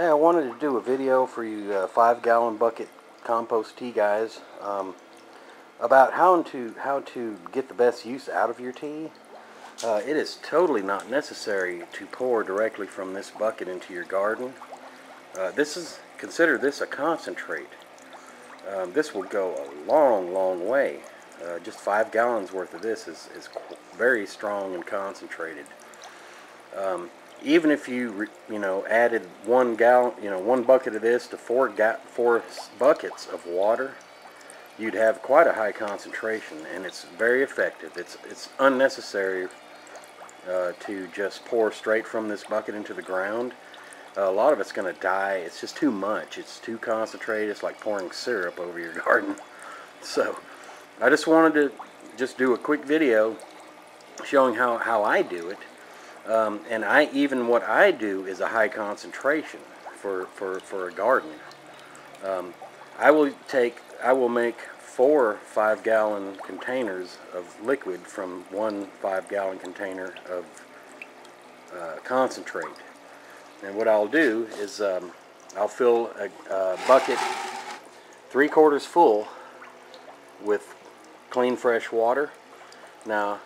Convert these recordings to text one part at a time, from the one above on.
Hey, I wanted to do a video for you 5-gallon bucket compost tea guys about how to get the best use out of your tea. It is totally not necessary to pour directly from this bucket into your garden. Consider this a concentrate. This will go a long way. Just 5 gallons worth of this is very strong and concentrated. Even if you added 1 gallon, 1 bucket of this to 4 buckets of water, you'd have quite a high concentration, and it's very effective. It's unnecessary to just pour straight from this bucket into the ground. A lot of it's going to die. It's just too much. It's too concentrated. It's like pouring syrup over your garden. So I just wanted to do a quick video showing how I do it. And what I do is a high concentration for a garden. I will make 4 5-gallon containers of liquid from 1 5-gallon container of concentrate. And what I'll do is I'll fill a bucket 3/4 full with clean fresh water. Now,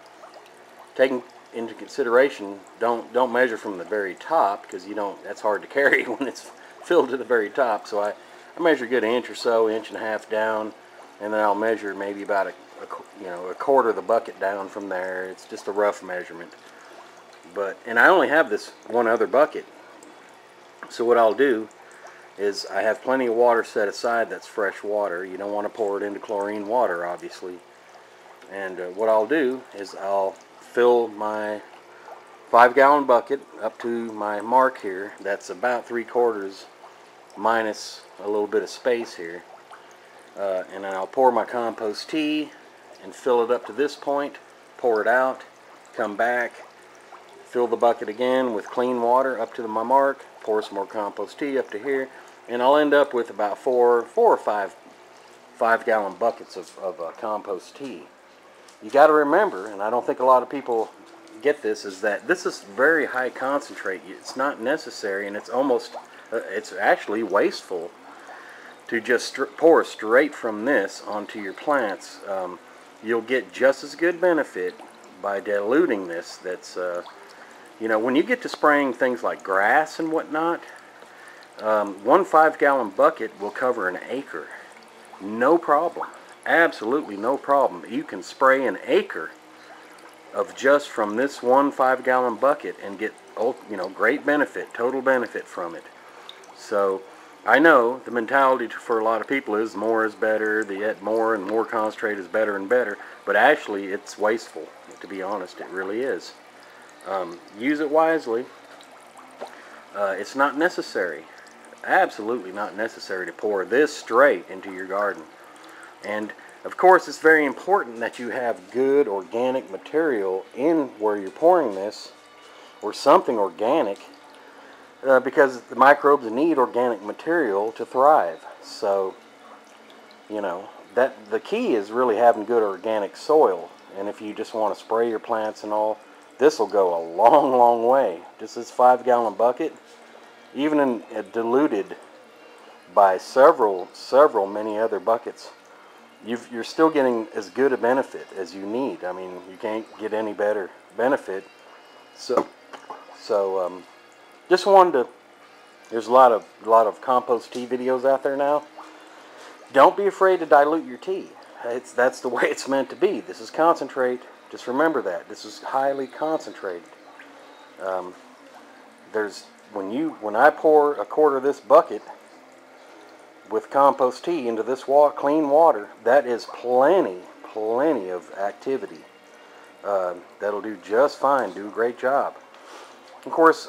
taking into consideration, don't measure from the very top, because that's hard to carry when it's filled to the very top. So I measure a good inch or so, inch and a half down, and then I'll measure maybe about a quarter of the bucket down from there. It's just a rough measurement. And I only have this one other bucket. So what I'll do is I have plenty of water set aside that's fresh water. You don't want to pour it into chlorine water, obviously. And what I'll do is I'll fill my 5-gallon bucket up to my mark here. That's about 3/4 minus a little bit of space here. And then I'll pour my compost tea and fill it up to this point, pour it out, come back, fill the bucket again with clean water up to my mark, pour some more compost tea up to here, and I'll end up with about 4 or 5 5-gallon buckets of compost tea. You got to remember, and I don't think a lot of people get this, is that this is very high concentrate. It's not necessary, and it's actually wasteful to just pour straight from this onto your plants. You'll get just as good benefit by diluting this. When you get to spraying things like grass and whatnot, 1 5-gallon bucket will cover an acre. No problem. Absolutely no problem. You can spray an acre of just from this 1 5-gallon bucket and get great benefit, total benefit from it. So I know the mentality for a lot of people is more is better, more and more concentrate is better and better, but actually it's wasteful, to be honest. It really is. Use it wisely. It's not necessary, absolutely not necessary, to pour this straight into your garden. And of course, it's very important that you have good organic material in where you're pouring this, or something organic, because the microbes need organic material to thrive. So, the key is really having good organic soil. And if you just want to spray your plants and all, this will go a long way. Just this 5-gallon bucket, even diluted by many other buckets, you're still getting as good a benefit as you need. I mean, you can't get any better benefit. So just wanted to. There's a lot of compost tea videos out there now. Don't be afraid to dilute your tea. That's the way it's meant to be. This is concentrate. Just remember that this is highly concentrated. When I pour a quarter of this bucket with compost tea into this clean water, that is plenty of activity. That'll do just fine. Do a great job. Of course,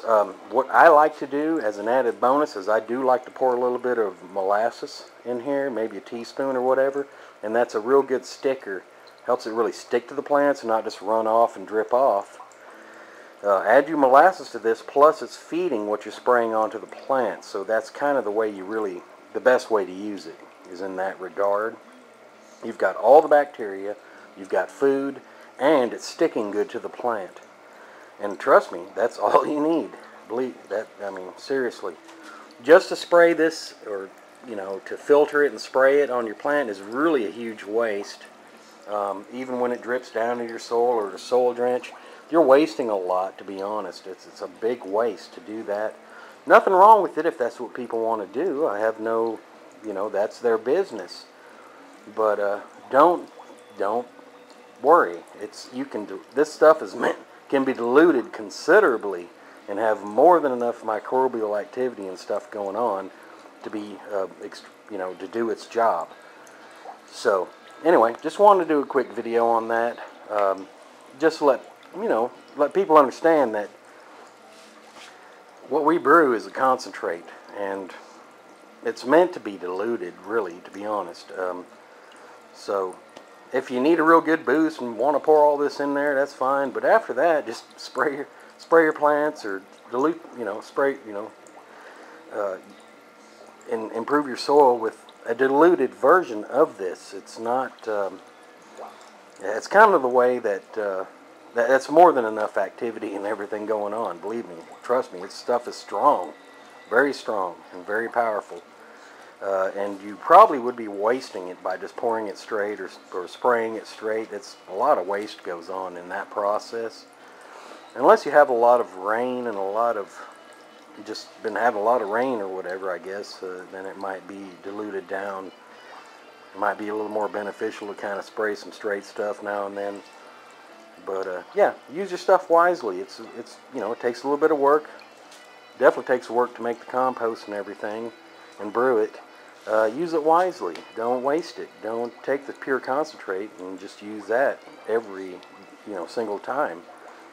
what I like to do as an added bonus is I do like to pour a little bit of molasses in here, maybe a teaspoon or whatever, and that's a real good sticker. Helps it really stick to the plants and not just run off and drip off. Add your molasses to this, plus it's feeding what you're spraying onto the plants. So that's kind of the best way to use it, is in that regard. You've got all the bacteria, you've got food, and it's sticking good to the plant. And trust me, that's all you need. Believe that. I mean, seriously. just to spray this, or to filter it and spray it on your plant is really a huge waste. Even when it drips down into your soil or the soil drench, you're wasting a lot, to be honest. It's a big waste to do that. Nothing wrong with it if that's what people want to do. I have no, that's their business. But don't worry. This stuff can be diluted considerably and have more than enough microbial activity and stuff going on to be, to do its job. So anyway, just wanted to do a quick video on that. Just let people understand that what we brew is a concentrate, and it's meant to be diluted, really, to be honest. So if you need a real good boost and want to pour all this in there, that's fine. But after that, just spray your plants, or dilute, and improve your soil with a diluted version of this. It's not. It's kind of the way that's more than enough activity and everything going on. Believe me, trust me, this stuff is strong, very strong, and very powerful. And you probably would be wasting it by just pouring it straight or spraying it straight. It's a lot of waste goes on in that process. Unless you have a lot of rain and just been having a lot of rain or whatever, I guess, then it might be diluted down. It might be a little more beneficial to kind of spray some straight stuff now and then. But yeah, use your stuff wisely. It takes a little bit of work. Definitely takes work to make the compost and everything and brew it. Use it wisely. Don't waste it. Don't take the pure concentrate and just use that every single time.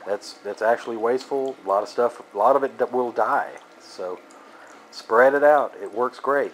That's actually wasteful. A lot of it that will die. So spread it out. It works great.